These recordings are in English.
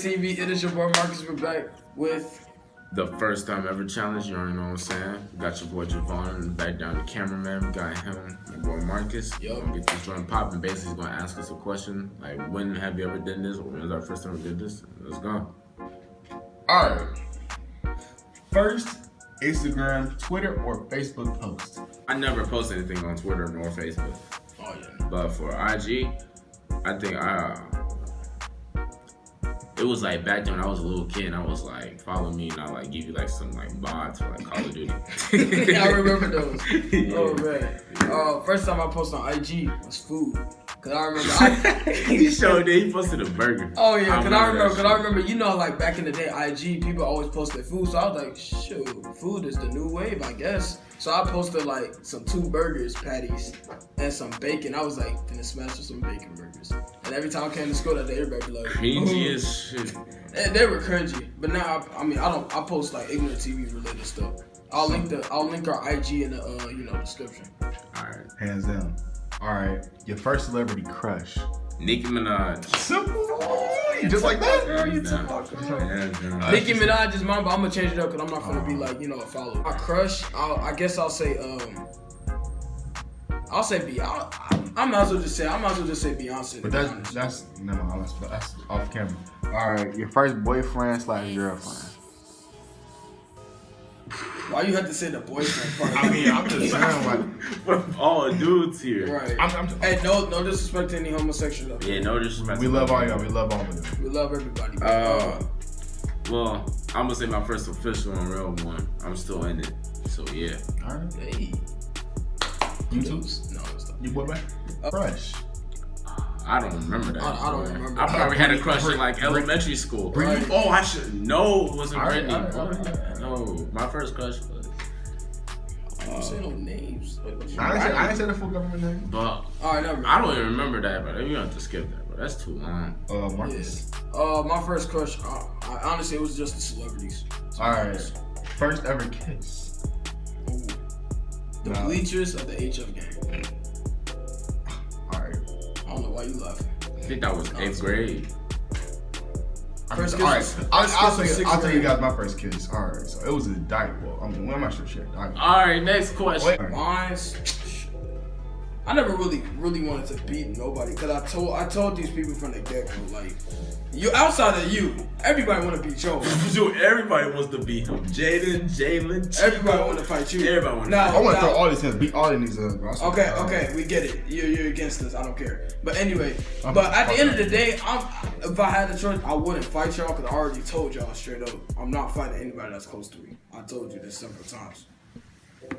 TV? It is your boy Marcus. We're back with the first time ever challenge. You already know what I'm saying. Got your boy Javon in the back down the cameraman. We got him, my boy Marcus. Yup. Gonna get this joint popping. Basically, he's gonna ask us a question like, when have you ever done this? Or when was our first time we did this? Let's go. Alright. First, Instagram, Twitter, or Facebook post. I never post anything on Twitter nor Facebook. oh yeah. But for IG, I think it was like back then when I was a little kid and I was like, follow me and I like give you like some like mods for like Call of Duty. I remember those. Yeah. Oh man. First time I posted on IG was food. Cause I remember He showed it. He posted a burger. Oh yeah, cause I that remember, you know, like back in the day, IG people always posted food, so I was like, shoot, food is the new wave, I guess. So I posted like some 2 burgers, patties, and some bacon. I was like, finna smash with some bacon burgers. And every time I came to school that day, everybody be like, Cringy as shit. and they were cringy. But now, I post like ignorant TV related stuff. I'll link our IG in the description. Alright. Hands down. Alright. Your first celebrity crush. Nicki Minaj. Simple. Just like that? Girl, you Hands down. talk about Hands down. Nicki Minaj is mine, but I'm gonna change it up because I'm not gonna be like, a follower. My crush, I guess I'll say I might as well just say Beyonce. But that's never mind. That's off camera. Alright. Your first boyfriend / girlfriend. Why you have to say the boyfriend part? I mean, I'm just saying like. We're all dudes here. Right. I'm Hey, no disrespect to any homosexuals. Yeah, no disrespect. we love all y'all. We love all of them. We love everybody. Well, I'm gonna say my first official and real one. I'm still in it. So yeah. Alright. Hey. You too? No, it's not. You boy back? Crush. I don't remember that. I don't remember. I probably had a crush in like elementary school. Right. Oh, I should know it wasn't Brittany. Alright. No, my first crush was. Don't say no names. I ain't say the full government name. But Alright, never. I don't even remember that. But you have to skip that. But that's too long. Marcus. My first crush, I honestly, it was just the celebrities. Alright. First ever kiss. Ooh. The Nah. bleachers of the HF game. Alright. I don't know why you laughing. I think that was 8th grade. First kiss Alright. was- I'll first kiss was tell you 6th guys my first kiss. Alright. So it was a diet. Well, I'm not sure shit. All right, next question. Wait. Mine's, I never really wanted to beat nobody because I told these people from the get go, like, you outside of you, everybody want to beat Joe. Dude, everybody wants to beat him. Jaden, Jalen, Everybody want to fight you. Everybody want to Now- fight. I want to throw all these hands, beat all these niggas. Bro. Okay, we get it. You're against us. I don't care. But anyway, I'm- but at the end of the day, if I had the choice, I wouldn't fight y'all because I already told y'all straight up, I'm not fighting anybody that's close to me. I told you this several times.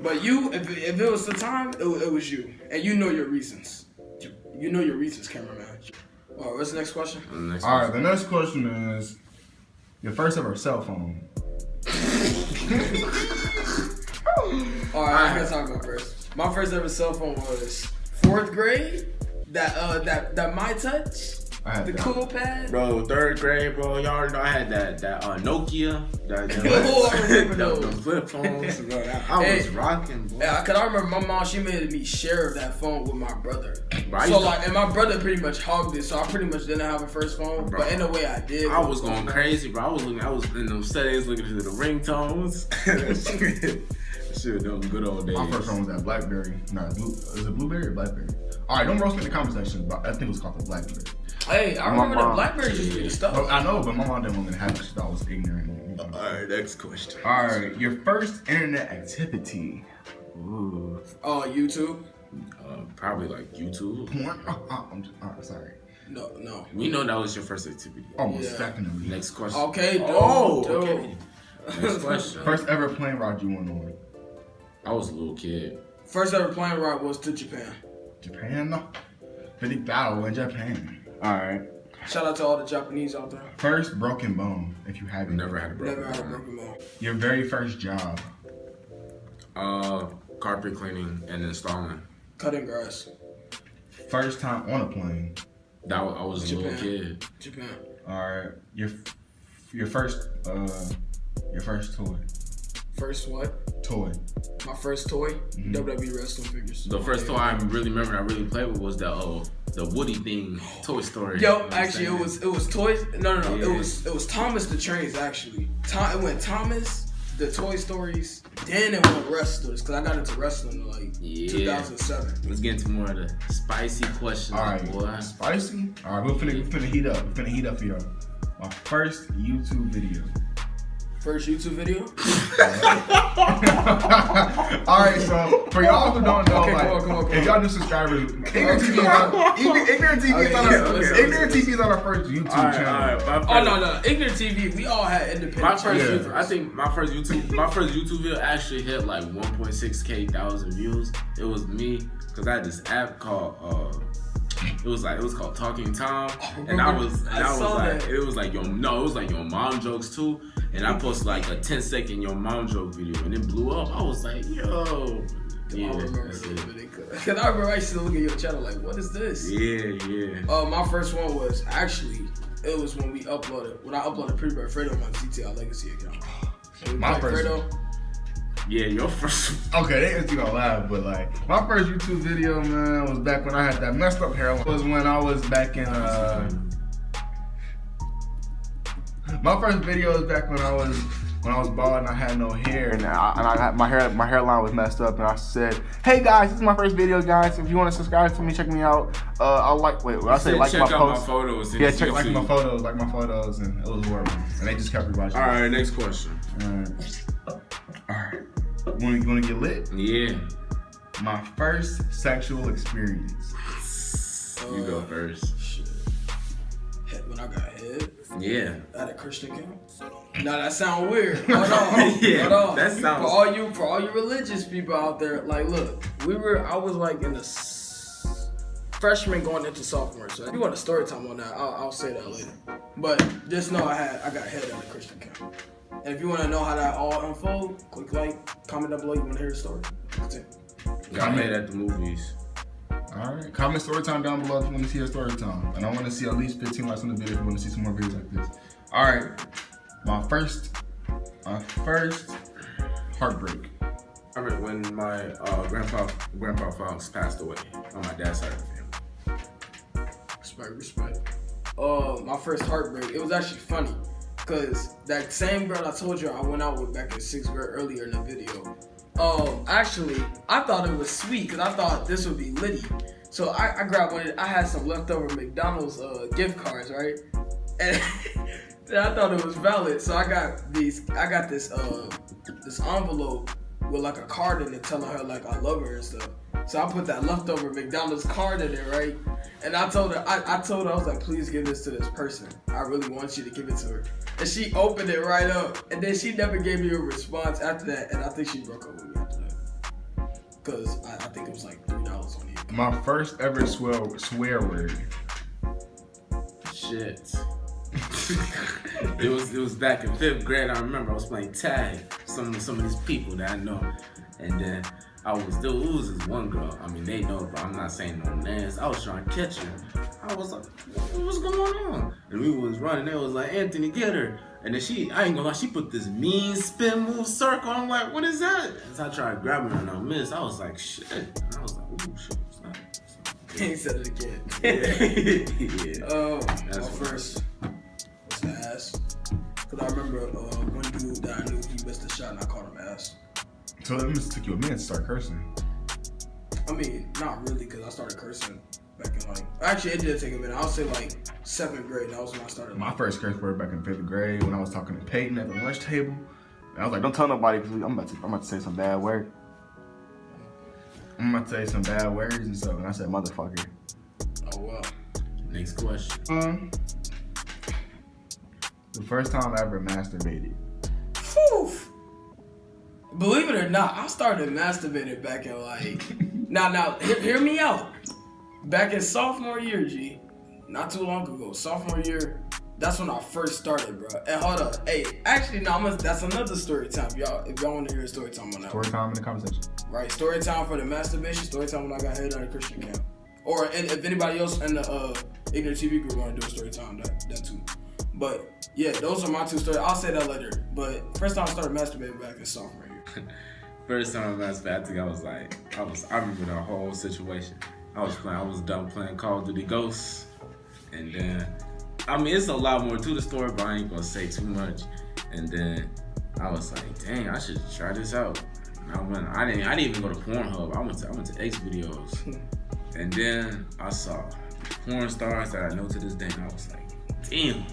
But you, if it was the time, it was you, and you know your reasons. You know your reasons, cameraman. All right, what's the next question? Next All right, the next question is your first ever cell phone. All right, I guess I'll go first. My first ever cell phone was 4th grade. That My Touch, I had the that. cool pad. Bro, 3rd grade, bro. Y'all already know I had that Nokia. Oh, I remember the those. flip phones, bro. I was rocking, bro. Yeah, cause I remember my mom, she made me share that phone with my brother. Bro, I So used to- like, and my brother pretty much hogged it, so I pretty much didn't have a first phone. Bro. But in a way, I did. I was going crazy, bro. I was in those settings looking at the ringtones. That shit, them good old days. My first phone was that BlackBerry. No, is it Blueberry or BlackBerry? All right, don't roast me in the comment section, but I think it was called the BlackBerry. Hey, I My remember the mom- BlackBerry used to be the stuff. Oh, I know, but my mom didn't want me to have it. She thought I was ignorant. You know. All right, next question. All right, your first internet activity. Ooh, Oh, YouTube? probably like YouTube. I'm just, sorry. No. We know that was your first activity. Almost Yeah. definitely. Next question. Okay, dude. Oh, dude. okay. Next question. First ever plane ride you went on. I was a little kid. First ever plane ride was to Japan. Japan. Big battle in Japan. All right. Shout out to all the Japanese out there. First broken bone, if you haven't. Never had a broken Never had a bone. broken bone. Your very first job. Carpet cleaning and installing. Cutting grass. First time on a plane. I was a little Japan. kid. Japan. All right. Your first toy. First what? Toy. My first toy? Mhm. WWE wrestling figures. The first toy I really remember I really played with was the the Woody thing, Toy Story. Yo, You know what I'm actually, saying? it was toys. No. Yeah. It was Thomas the Trains actually. It went Thomas, the Toy Stories, then it went wrestlers because I got into wrestling in like 2007. Let's get into more of the spicy questions, All right, boy. spicy. All right, we're finna heat up. We're finna heat up for y'all. My first YouTube video. First YouTube video. All right, so for y'all who don't know, Okay, like, come on. if y'all new subscribers, Ignorant TV is on our first YouTube channel. Alright, No. Ignorant TV. We all had independent. My first, channels. I think my first YouTube video actually hit like 1.6K thousand views. It was me because I had this app called it was called Talking Tom, and it was like your mom jokes too, and I posted like a 10-second your mom joke video, and it blew up. I was like, yo. Yeah, I remember because I remember I used to look at your channel like, what is this? Yeah. My first one was actually it was when I uploaded Pretty Bird Fredo on my GTA Legacy account. My first. Fredo. Yeah, your first. Okay, they ain't gonna laugh, but like my first YouTube video, man, was back when I had that messed up hairline. It was when I was back in my first video was back when I was bald and I had no hair, and I had my hairline was messed up, and I said, "Hey guys, this is my first video, guys. If you want to subscribe to me, check me out. I'll like my posts. Photos. Yeah, check my photos, and it was horrible. And they just kept rewatching. All right, next question. All right. You wanna get lit? Yeah. My first sexual experience. You go first. Shit. When I got head. Yeah. At a Christian camp. Now that sound weird. Hold on. Yeah, Hold on. that sounds. For all you religious people out there, like, look, I was like in the freshman going into sophomore. So if you want a story time on that, I'll say that later. But just know I got head at a Christian camp. And if you want to know how that all unfolded, click like, comment down below. You want to hear the story? Continue. Got made at the movies. All right. Comment story time down below if you want to see a story time. And I want to see at least 15 likes on the video if you want to see some more videos like this. All right. My first heartbreak. All right, when my Grandpa Fox passed away on my dad's side of the family. Respect. My first heartbreak. It was actually funny. Cause that same girl I told you I went out with back in 6th grade earlier in the video. Actually, I thought it was sweet because I thought this would be litty. So I grabbed one. I had some leftover McDonald's gift cards, right? And I thought it was valid. So I got this envelope with like a card in it telling her like I love her and stuff. So I put that leftover McDonald's card in it, right? And I told her, I was like, please give this to this person. I really want you to give it to her. And she opened it right up. And then she never gave me a response after that. And I think she broke up with me after that. Because I think it was like $3 on it. My first ever swear word. Shit. it was back in 5th grade. I remember I was playing tag with some of these people that I know. And then it was this one girl. I mean, they know, but I'm not saying no names. I was trying to catch her. I was like, what's going on? And we was running. They was like, Anthony, get her. And then I ain't gonna lie, she put this mean spin move circle. I'm like, what is that? And so I tried to grab her and I missed. I was like, shit. And I was like, ooh, shit. He ain't said it again. Yeah. My first was the ass. Because I remember one dude that I knew, he missed a shot and I called him ass. So it must took you a minute to start cursing. I mean, not really, because I started cursing back in actually it did take a minute. I'll say like 7th grade. That was when I started. My first curse word back in 5th grade when I was talking to Peyton at the lunch table. And I was like, don't tell nobody because I'm about to say some bad word. I'm about to say some bad words and stuff. And I said, motherfucker. Oh, wow. Next question. The first time I ever masturbated. Whew. Believe it or not, I started masturbating back in like... Now, hear me out. Back in sophomore year, G. Not too long ago. Sophomore year, that's when I first started, bro. And hold up. Hey, actually, no, that's another story time, y'all. If y'all want to hear a story time on that. Story time in the conversation. Right, story time for the masturbation, story time when I got head on a Christian camp. Or if anybody else in the Ignorant TV group want to do a story time, that too. But yeah, those are my two stories. I'll say that later. But first time I started masturbating back in sophomore year. First time I masturbated, I think I remember the whole situation. I was done playing Call of Duty Ghosts, and then, I mean, it's a lot more to the story, but I ain't gonna say too much. And then I was like, dang, I should try this out. And I didn't even go to Pornhub. I went to X videos, and then I saw porn stars that I know to this day, and I was like, damn.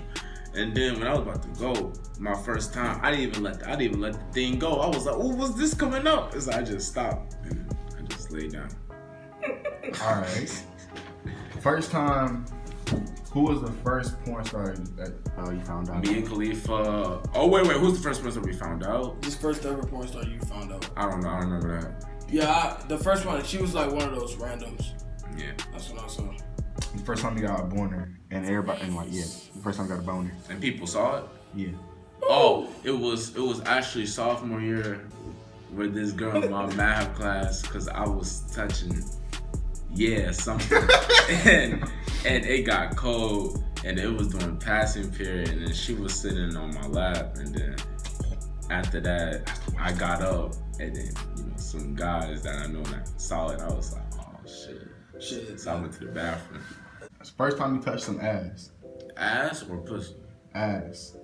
And then when I was about to go, my first time, I didn't even let the thing go. I was like, oh, what's this coming up? So I just stopped and I just laid down. All right. First time, who was the first porn star that you found out? Me and Khalifa. Oh wait, who's the first person we found out? This first ever porn star you found out. I don't know. I don't remember that. Yeah, the first one. She was like one of those randoms. Yeah. That's what I saw. The first time you got a boner, and everybody, and like, yeah, the first time I got a boner. And people saw it. Yeah. Oh, it was actually sophomore year with this girl in my math class, because I was touching, something, and it got cold, and it was during passing period, and then she was sitting on my lap, and then after that, I got up, and then some guys that I know that saw it, I was like, oh shit. So I went to the bathroom. It's the first time you touched some ass. Ass or pussy? Ass.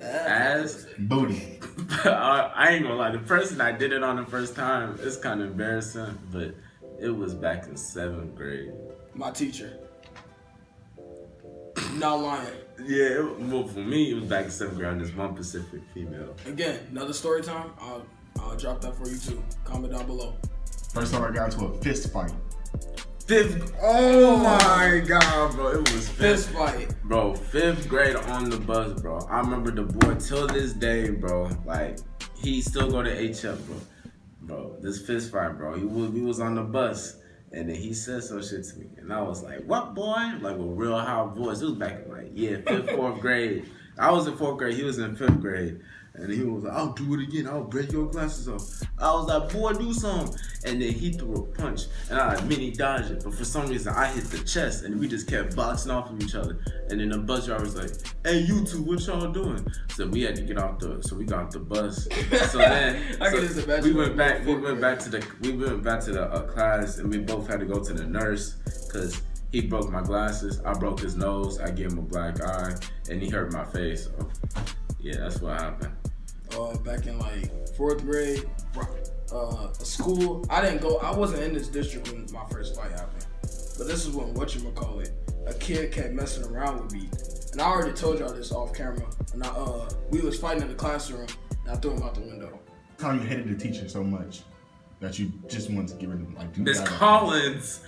Booty. I ain't gonna lie, the person I did it on the first time, it's kind of embarrassing, but it was back in 7th grade. My teacher. Not lying. Yeah, well, for me, it was back in 7th grade. This one Pacific female. Again, another story time. I'll drop that for you too. Comment down below. First time I got into a fist fight. Oh my god, bro. It was fist fight. Bro, 5th grade on the bus, bro. I remember the boy till this day, bro. Like, he still go to HF, bro. Bro, this fist fight, bro. We was on the bus, and then he said some shit to me. And I was like, what, boy? Like, with real high voice. It was back in, 5th, 4th grade. I was in 4th grade. He was in 5th grade. And he was like, I'll do it again. I'll break your glasses off. I was like, boy, do something. And then he threw a punch. And I mini dodged it. But for some reason, I hit the chest. And we just kept boxing off of each other. And then the bus driver was like, hey, you two, what y'all doing? So we had to get off so we got off the bus. So then we went back to the class. And we both had to go to the nurse. Because he broke my glasses. I broke his nose. I gave him a black eye. And he hurt my face. So, yeah, that's what happened. Back in 4th grade, school. I wasn't in this district when my first fight happened. But this is when whatchamacallit, a kid kept messing around with me. And I already told y'all this off camera. And we was fighting in the classroom, and I threw him out the window. How you hated the teacher so much that you just wanted to get rid of him? Miss Collins.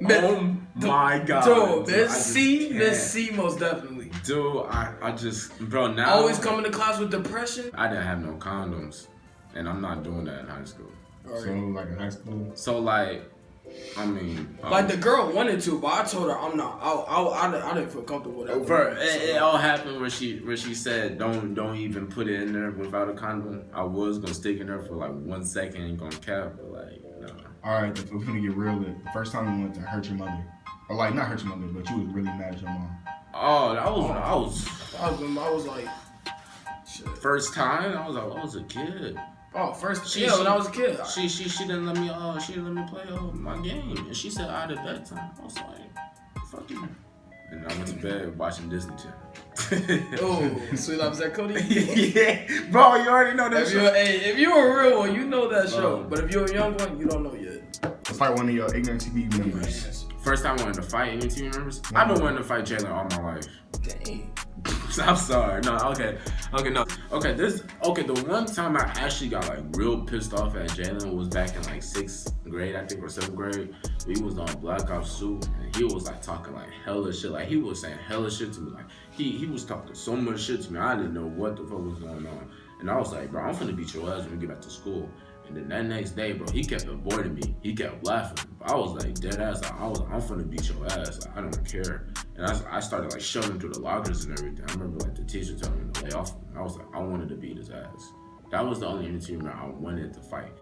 Oh my god. Dude, Miss C most definitely. Dude, I just, bro, now. Always coming to class with depression. I didn't have no condoms. And I'm not doing that in high school. Right. So, in high school? So, I mean. The girl wanted to, but I told her I'm not. I didn't feel comfortable with that. It all happened where she said, don't even put it in there without a condom. I was gonna stick in there for 1 second and gonna cap, but no. All right, if we're gonna get real, the first time you went to hurt your mother, or not hurt your mother, but you was really mad at your mom. Oh, that was when I was like, shit. First time I was a kid. Oh, when I was a kid. She didn't let me play my game, and she said I had a bedtime. I was like, fuck you. And I went to bed watching Disney Channel. Oh, Sweet Life of Zach Cody? Yeah, bro, you already know that show. If you're a real one, you know that show. But if you're a young one, you don't know yet. Let's fight one of your ignorant TV members. First time I wanted to fight ignorant TV members? I've been wanting to fight Jalen all my life. Dang. I'm sorry. No, okay, no. The one time I actually got real pissed off at Jalen was back in 6th grade, I think, or 7th grade. We was on Black Ops 2, and he was talking hella shit. He was saying hella shit to me. He was talking so much shit to me. I didn't know what the fuck was going on. And I was like, bro, I'm finna beat your ass when we get back to school. And then that next day, bro, he kept avoiding me. He kept laughing. I was dead ass. I'm finna beat your ass. I don't care. And I started shoving through the lockers and everything. I remember the teacher telling me to lay off him. I was I wanted to beat his ass. That was the only team I wanted to fight.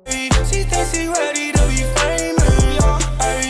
She thinks she ready to be famous.